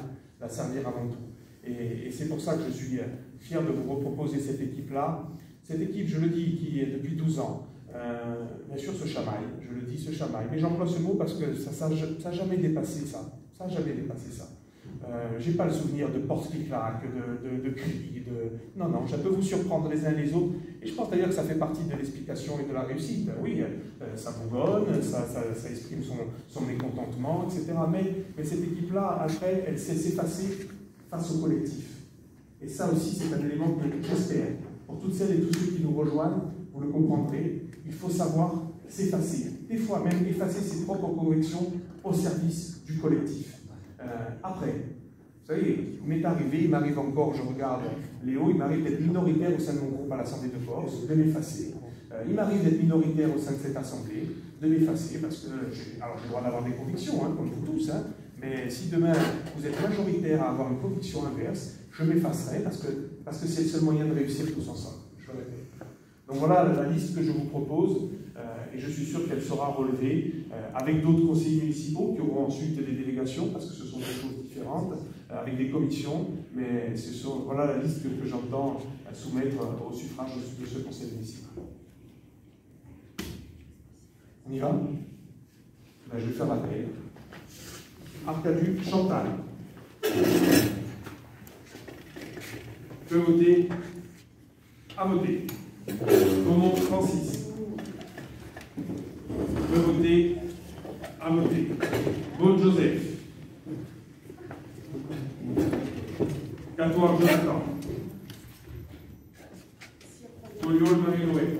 la servir avant tout. Et c'est pour ça que je suis fier de vous reproposer cette équipe-là. Cette équipe, je le dis, qui est depuis 12 ans, bien sûr, se chamaille, je le dis, se chamaille. Mais j'emploie ce mot parce que ça n'a jamais dépassé ça. Ça n'a jamais dépassé ça. Je n'ai pas le souvenir de portes qui claquent, de cris, Non, je peux vous surprendre les uns les autres. Et je pense d'ailleurs que ça fait partie de l'explication et de la réussite. Oui, ça bougonne, ça exprime son mécontentement, etc. Mais cette équipe-là, après, elle sait s'effacer face au collectif. Et ça aussi, c'est un élément que j'espère. Pour toutes celles et tous ceux qui nous rejoignent, vous le comprendrez, il faut savoir s'effacer. Des fois, même effacer ses propres convictions au service du collectif. Après, vous savez, il m'est arrivé, il m'arrive encore, je regarde Léo, il m'arrive d'être minoritaire au sein de mon groupe à l'Assemblée de Corse, de m'effacer. Il m'arrive d'être minoritaire au sein de cette Assemblée, de m'effacer, parce que j'ai le droit d'avoir des convictions, hein, comme vous tous, hein, mais si demain vous êtes majoritaire à avoir une conviction inverse, je m'effacerai parce que c'est le seul moyen de réussir tous ensemble. Je le répète. Donc voilà la liste que je vous propose. et je suis sûr qu'elle sera relevée avec d'autres conseillers municipaux qui auront ensuite des délégations, parce que ce sont des choses différentes, avec des commissions, mais voilà la liste que j'entends soumettre au suffrage de ce conseil municipal. On y va? Ben, je vais faire l'appel. Arcadu Chantal. Peut voter. À voter. Beaumont Francis. Peut voter. À voter. Maud Joseph. Catoire Jonathan. Toliol Marie-Noël.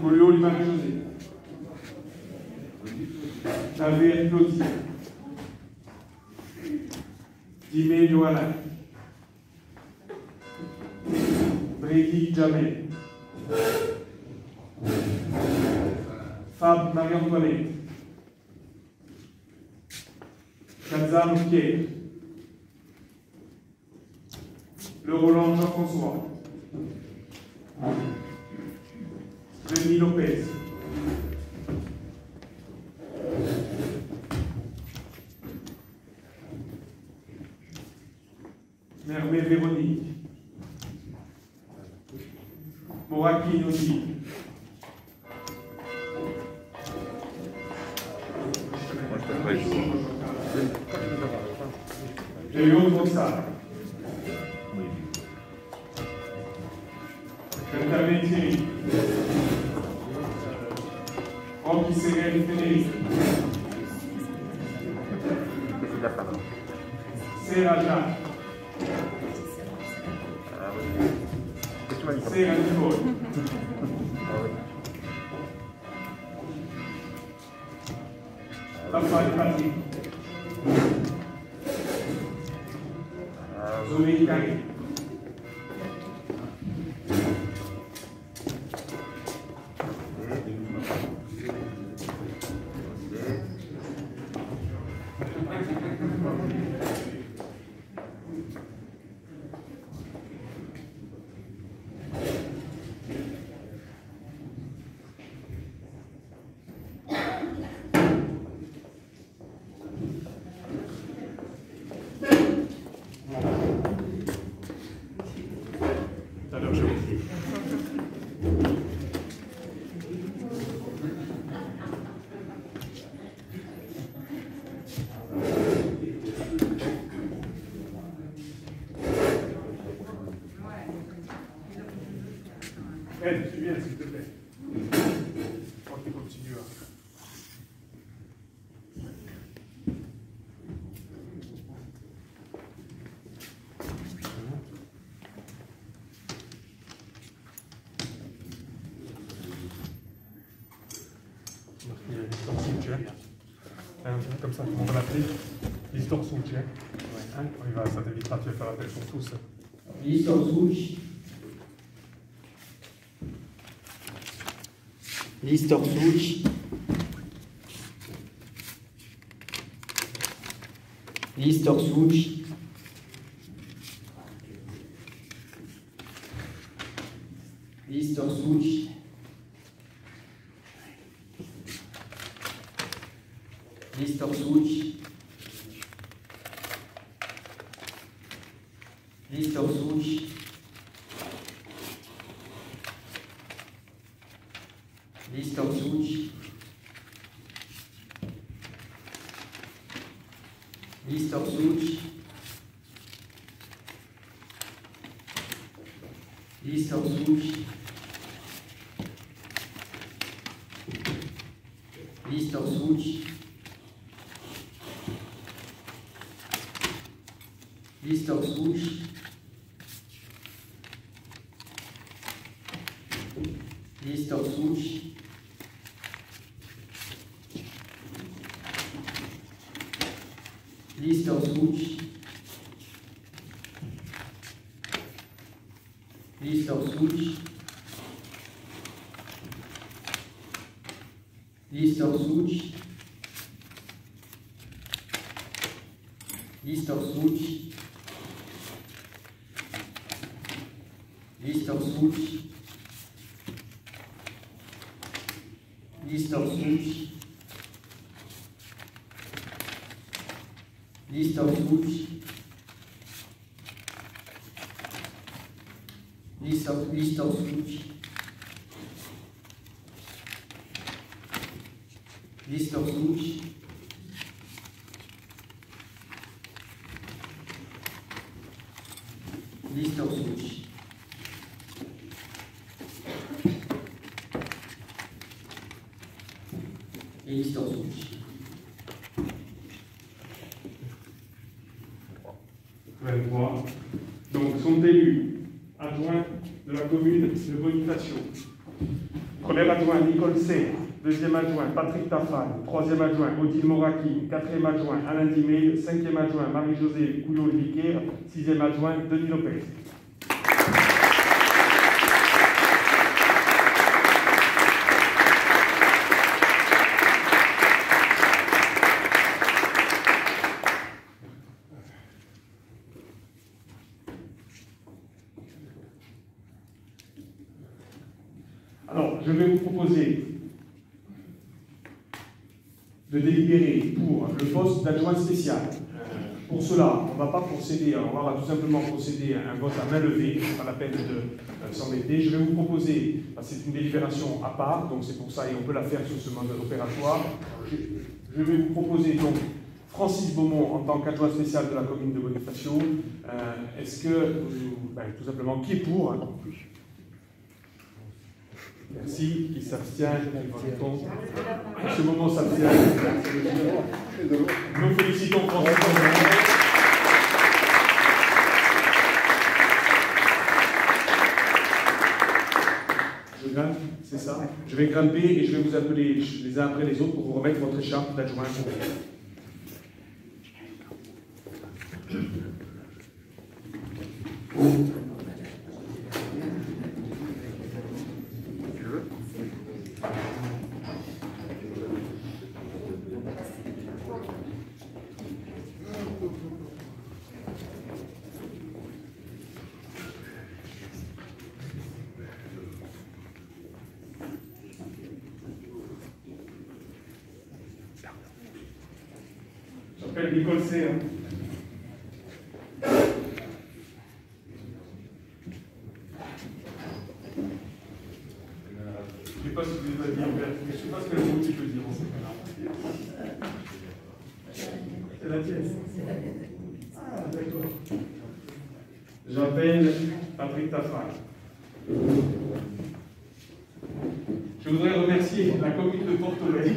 Toliol Marie-José. Javier Claudie. Dimé Johanna. Brady Jamel. Fab Marie-Antoinette. Kazam Pierre. Le Roland Jean-François. Rémi Lopez. Mermé Véronique. Moraki Nossi. Léon Fossard. Benjamin Thierry. Rocky Ségel Frédéric. Serra Jacques. Serra Nicole. Raphaël Patrick. Zoé Carré. Tu viens, s'il te plaît. Je crois qu'il continue à... Il y a l'histoire soutien. Comme ça, comment on va l'appeler? L'histoire soutien. Ça t'évitera, tu vas faire l'appel sur tous. L'histoire soutien. Listor Such. Listor Such. Listor Such. Listor Such. Listor Such. Listor Such. Listor Such. Listor Such. Listor Such. Listor Such. Listor Such. Listor Such. Listor Such. Listor Such. Listor Such. Listor Switch. Listor Switch. Listor Switch. Listor Switch. Listor Switch. Listor Switch. Et Listor Switch. Donc, sont élus adjoints de la commune de Bonifacio. Premier adjoint, Nicole C. Deuxième adjoint, Patrick Tafal. Troisième adjoint, Odile Moraki. Quatrième adjoint, Alain Dimé. Cinquième adjoint, Marie-Josée Couillon-Viquer. Sixième adjoint, Denis Lopez. Alors, je vais vous proposer de délibérer pour le poste d'adjoint spécial. Pour cela, on ne va pas procéder, on va tout simplement procéder à un vote à main levée, pas la peine de s'embêter. Je vais vous proposer, c'est une délibération à part, donc c'est pour ça, et on peut la faire sur ce mode opératoire. Je vais vous proposer donc Francis Beaumont en tant qu'adjoint spécial de la commune de Bonifacio. Est-ce que, tout simplement, qui est pour? Merci, qui s'abstient, qui vote contre. En ce moment, s'abstient. Nous félicitons Francis Beaumont. Je grimpe, c'est ça? Je vais grimper et je vais vous appeler les uns après les autres pour vous remettre votre écharpe d'adjoint. J'appelle Nicole C. Je ne sais pas si vous avez dit, je ne sais pas ce que le mot tu peux dire en ce cas-là. C'est la tienne. Ah, d'accord. J'appelle Patrick Tafal. Je voudrais remercier la commune de Porto-Vecchio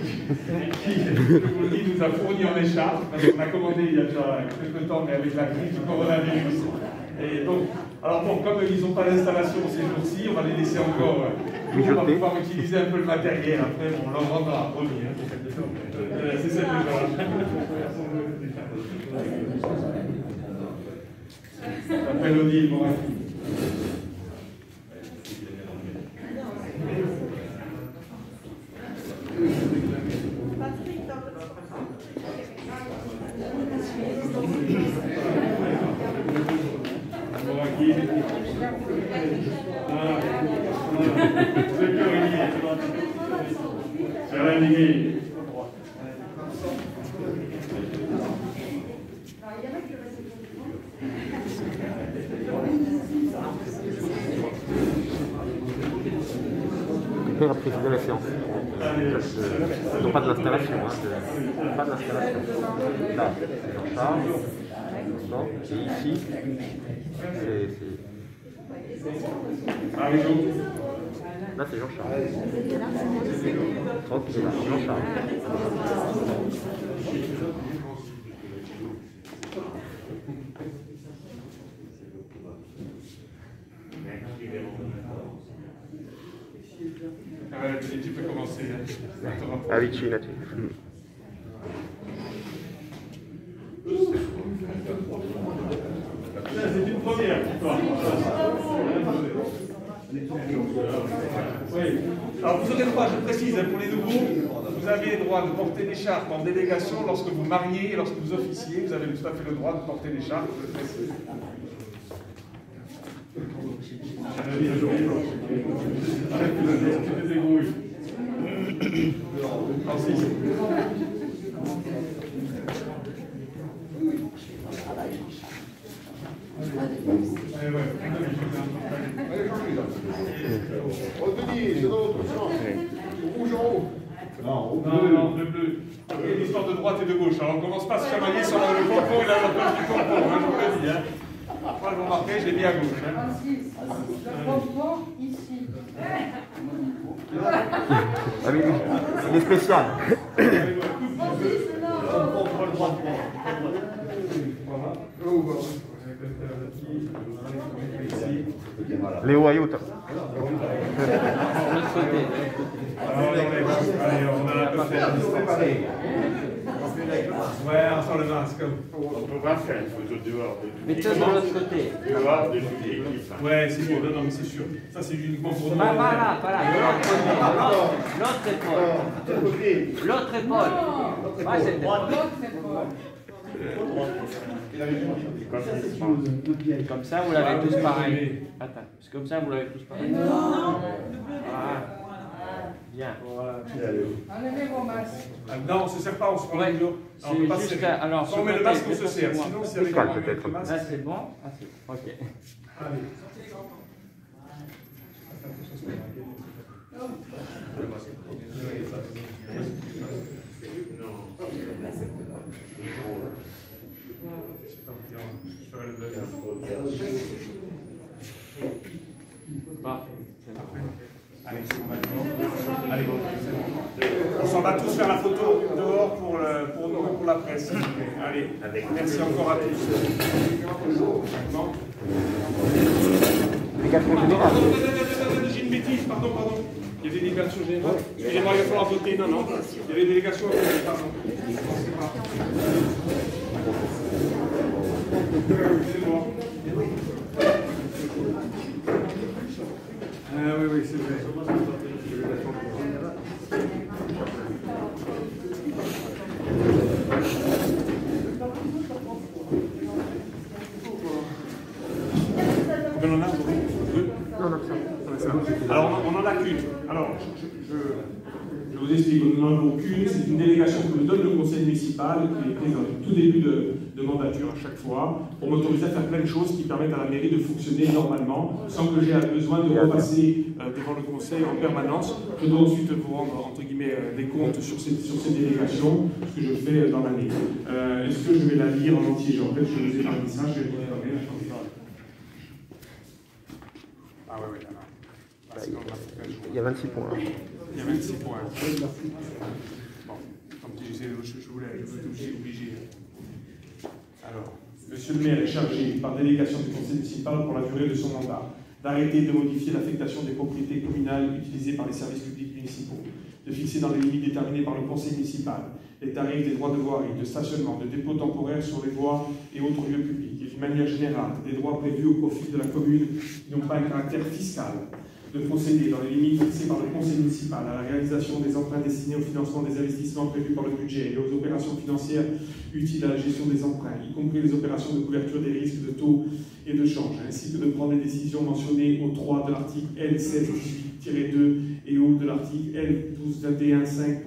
qui, je vous le dis, nous a fourni en écharpe, parce qu'on a commandé il y a déjà quelques temps, mais avec la crise du coronavirus. Et donc, alors bon, comme ils n'ont pas d'installation ces jours-ci, on va les laisser encore. Nous, on va pouvoir utiliser un peu le matériel. Après, on leur rendra, promis. C'est cette chose. Après Odile Moraki. La présider la séance. Non, pas de l'installation. Pas de l'installation. Là, c'est Jean-Charles. Non, et ici, c'est. Là, c'est Jean-Charles. Tranquille, là, Jean-Charles. Tu peux commencer. Ah oui, tu es là-dessus. C'est une première pour toi. Oui. Alors vous aurez le droit, je précise, pour les nouveaux, vous avez le droit de porter l'écharpe en délégation lorsque vous mariez et lorsque vous officiez. Vous avez tout à fait le droit de porter l'écharpe, je le précise. Non, le bleu. Il y a l'histoire de droite et de gauche. Alors on commence pas à se chamailler sur le pompon et la place du pompon, hein, je vous le dis. Hein. Moi, vous remarquez, je l'ai mis à gauche. Hein. Le pompon ici. Ah, mais il est spécial. Léo Ayout. Allez, on a un peu fait la distance. Ouais, on sort le masque. On peut pas faire une photo dehors. Mets-toi de l'autre côté. Dehors de l'équipe. Ouais, c'est mieux, non, mais c'est sûr. Ça, c'est uniquement pour nous. Voilà, l'autre épaule. L'autre épaule. Pas cette épaule. Comme ça, vous l'avez tous pareil. Attends, c'est comme ça, vous l'avez tous pareil. Voilà. Bien. Enlevez vos masques. Non, on ne se sert pas, on se prend le mur. C'est juste, alors, si on met le masque, on se sert. Sinon, si avec le masque. Là, c'est bon. Ok. Allez. Allez, on s'en va tous faire la photo dehors pour nous, pour la presse. Allez, merci encore à tous. J'ai une bêtise, pardon. Il y avait des délégations générales. Excusez-moi, il va falloir voter. Non. Il y avait des délégations à voter, pardon. Excusez-moi. Oui, c'est vrai. Combien on a? Deux? Alors, on en a qu'une. Alors, je vous explique, on n'en a aucune. C'est une délégation que me donne le conseil municipal, qui est prise dans tout début de mandature à chaque fois, pour m'autoriser à faire plein de choses qui permettent à la mairie de fonctionner normalement, sans que j'aie besoin de repasser devant le conseil en permanence. Je dois ensuite vous rendre, entre guillemets, des comptes sur ces délégations, ce que je fais dans l'année. Est-ce que je vais la lire en entier? En fait, je vous ai parlé de ça, je vais vous donner la chance. Ah ouais, là. Il y a 26 points. Il y a 26 points. Bon, tant pis, je voulais être obligé. Alors, monsieur le maire est chargé par délégation du conseil municipal pour la durée de son mandat d'arrêter de modifier l'affectation des propriétés communales utilisées par les services publics municipaux, de fixer dans les limites déterminées par le conseil municipal les tarifs des droits de voirie, de stationnement, de dépôt temporaire sur les voies et autres lieux publics, et d'une manière générale, des droits prévus au profit de la commune qui n'ont pas un caractère fiscal, de procéder, dans les limites fixées par le conseil municipal, à la réalisation des emprunts destinés au financement des investissements prévus par le budget et aux opérations financières utiles à la gestion des emprunts, y compris les opérations de couverture des risques de taux et de change, ainsi que de prendre les décisions mentionnées au 3 de l'article L16-2 et au de l'article L1221.5.1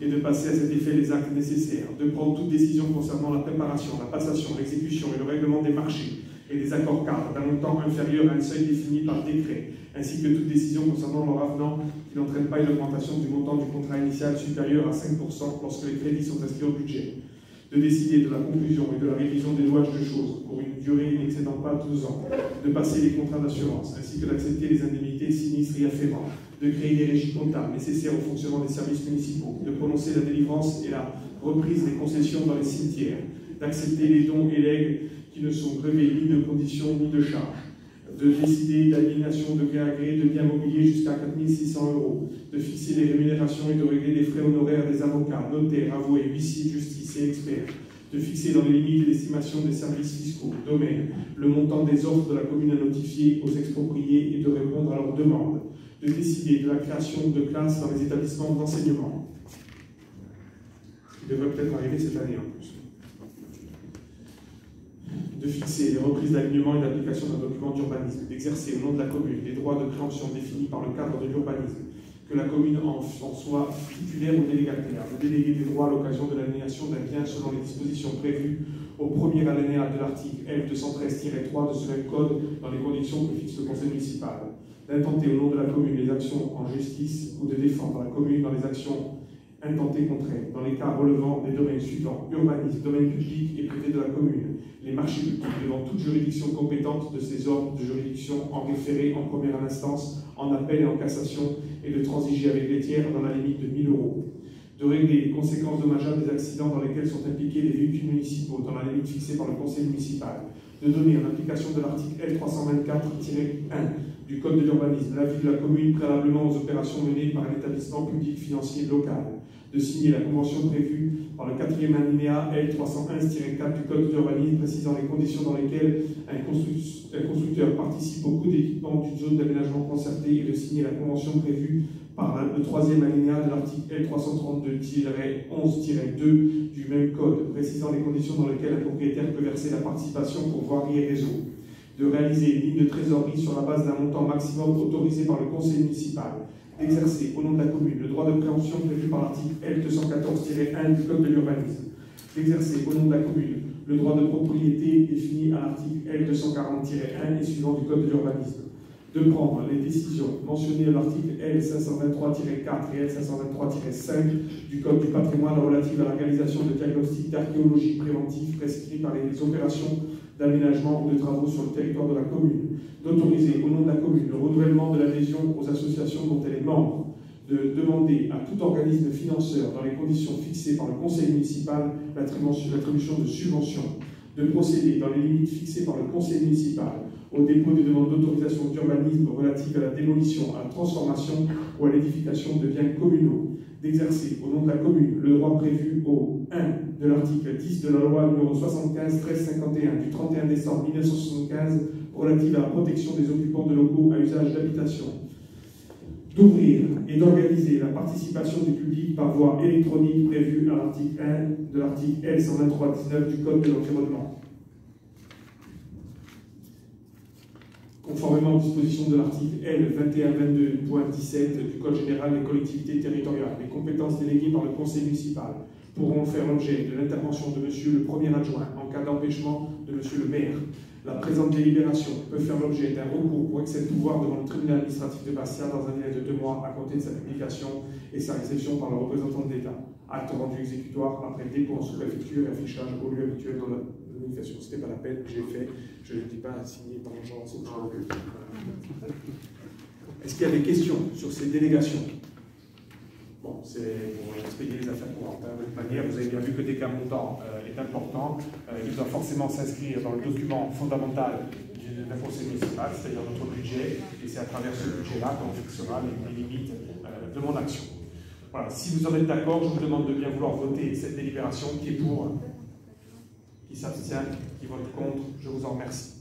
et de passer à cet effet les actes nécessaires, de prendre toute décision concernant la préparation, la passation, l'exécution et le règlement des marchés et des accords cadres d'un montant inférieur à un seuil défini par décret, ainsi que toute décision concernant leur avenant qui n'entraîne pas une augmentation du montant du contrat initial supérieur à 5% lorsque les crédits sont inscrits au budget, de décider de la conclusion et de la révision des louages de choses pour une durée n'excédant pas 12 ans, de passer les contrats d'assurance, ainsi que d'accepter les indemnités sinistres et afférents, de créer des régies comptables nécessaires au fonctionnement des services municipaux, de prononcer la délivrance et la reprise des concessions dans les cimetières, d'accepter les dons et legs qui ne sont grevés ni de conditions ni de charges, de décider d'aliénation de gré à gré de biens mobiliers jusqu'à 4 600 €, de fixer les rémunérations et de régler les frais honoraires des avocats, notaires, avoués, huissiers, justice et experts, de fixer dans les limites et l'estimation des services fiscaux, domaines, le montant des offres de la commune à notifier aux expropriés et de répondre à leurs demandes, de décider de la création de classes dans les établissements d'enseignement. Ce qui devrait peut-être arriver cette année en plus. de fixer les reprises d'alignement et d'application d'un document d'urbanisme, d'exercer au nom de la commune les droits de préemption définis par le cadre de l'urbanisme, que la commune en soit titulaire ou délégataire, de déléguer des droits à l'occasion de l'aliénation d'un bien selon les dispositions prévues au premier alinéa de l'article L213-3 de ce même code dans les conditions que fixe le conseil municipal, d'intenter au nom de la commune les actions en justice ou de défendre la commune dans les actions intentées contre elle, dans les cas relevant des domaines suivants: urbanisme, domaine public et privé de la commune, les marchés publics devant toute juridiction compétente de ces ordres de juridiction en référé en première instance, en appel et en cassation, et de transiger avec les tiers dans la limite de 1 000 €. De régler les conséquences dommageables des accidents dans lesquels sont impliqués les véhicules municipaux dans la limite fixée par le conseil municipal. De donner en application de l'article L324-1 du Code de l'urbanisme l'avis de la commune préalablement aux opérations menées par un établissement public financier local. De signer la convention prévue par le 4e alinéa L311-4 du Code de l'urbanisme précisant les conditions dans lesquelles un constructeur participe au coût d'équipement d'une zone d'aménagement concerté, et de signer la convention prévue par le 3e alinéa de l'article L332-11-2 du même code, précisant les conditions dans lesquelles un propriétaire peut verser la participation pour voirie et réseau. De réaliser une ligne de trésorerie sur la base d'un montant maximum autorisé par le conseil municipal. D'exercer au nom de la commune le droit de préemption prévu par l'article L214-1 du Code de l'urbanisme. D'exercer au nom de la commune le droit de propriété défini à l'article L240-1 et suivant du Code de l'urbanisme. De prendre les décisions mentionnées à l'article L523-4 et L523-5 du Code du patrimoine relatives à la réalisation de diagnostics d'archéologie préventifs prescrits par les opérations d'aménagement ou de travaux sur le territoire de la commune. D'autoriser au nom de la commune le renouvellement de l'adhésion aux associations dont elle est membre. De demander à tout organisme financeur, dans les conditions fixées par le conseil municipal, l'attribution de subventions. De procéder, dans les limites fixées par le conseil municipal, au dépôt des demandes d'autorisation d'urbanisme relatives à la démolition, à la transformation ou à l'édification de biens communaux. D'exercer au nom de la commune le droit prévu au 1 de l'article 10 de la loi n° 75-1351 du 31 décembre 1975 relative à la protection des occupants de locaux à usage d'habitation. D'ouvrir et d'organiser la participation du public par voie électronique prévue à l'article 1 de l'article L123-19 du Code de l'environnement. Conformément aux dispositions de l'article L2122.17 du Code général des collectivités territoriales, les compétences déléguées par le conseil municipal pourront faire l'objet de l'intervention de monsieur le premier adjoint en cas d'empêchement de monsieur le maire. La présente délibération peut faire l'objet d'un recours pour excès de pouvoir devant le tribunal administratif de Bastia dans un délai de 2 mois à compter de sa publication et sa réception par le représentant de l'État. Acte rendu exécutoire après dépôt en sous-préfecture et affichage au lieu habituel dans la communication. Ce n'était pas la peine que j'ai fait, je ne le dis pas signé par Jean. Est-ce qu'il y a des questions sur ces délégations? Bon, c'est pour expédier les affaires courantes. De toute manière, vous avez bien vu que dès qu'un montant est important, il doit forcément s'inscrire dans le document fondamental d'un conseil municipal, c'est-à-dire notre budget, et c'est à travers ce budget-là qu'on fixera les limites de mon action. Voilà. Si vous en êtes d'accord, je vous demande de bien vouloir voter cette délibération. Qui est pour? Qui s'abstient? Qui vote contre? Je vous en remercie.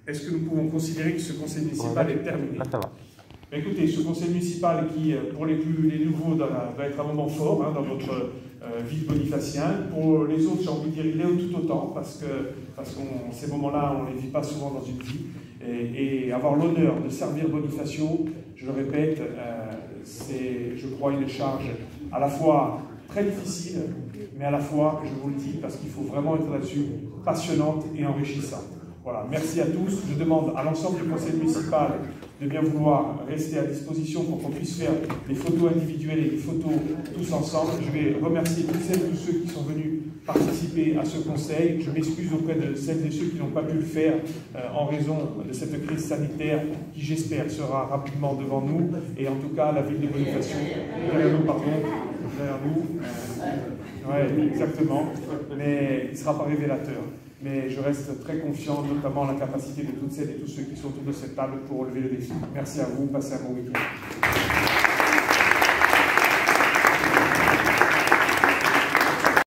Est-ce que nous pouvons considérer que ce conseil municipal est terminé? Là, ça va. Écoutez, ce conseil municipal qui, pour les nouveaux, va être un moment fort dans votre vie de bonifacien. Pour les autres, j'ai envie de dire, il est tout autant, parce que ces moments-là, on ne les vit pas souvent dans une vie. Et avoir l'honneur de servir Bonifacio, je le répète, c'est, je crois, une charge à la fois très difficile, mais à la fois, je vous le dis, parce qu'il faut vraiment être là-dessus, passionnante et enrichissante. Voilà, merci à tous. Je demande à l'ensemble du conseil municipal de bien vouloir rester à disposition pour qu'on puisse faire des photos individuelles et des photos tous ensemble. Je vais remercier toutes celles et tous ceux qui sont venus participer à ce conseil. Je m'excuse auprès de celles et ceux qui n'ont pas pu le faire en raison de cette crise sanitaire qui, j'espère, sera rapidement devant nous. Et en tout cas, la ville de Bonifacio, derrière nous, derrière nous. Oui, exactement. Mais il ne sera pas révélateur. Mais je reste très confiant, notamment en la capacité de toutes celles et tous ceux qui sont autour de cette table pour relever le défi. Merci à vous, passez un bon week-end.